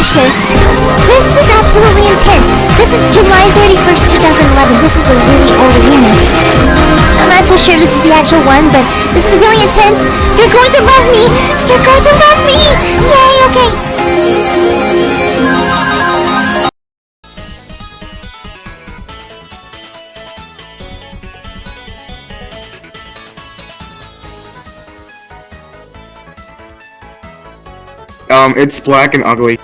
anxious. This is absolutely intense. This is July 31st, 2011. This is a really old remix. I'm not so sure this is the actual one, but this is really intense. You're going to love me. You're going to love me. Yay, okay. It's black and ugly.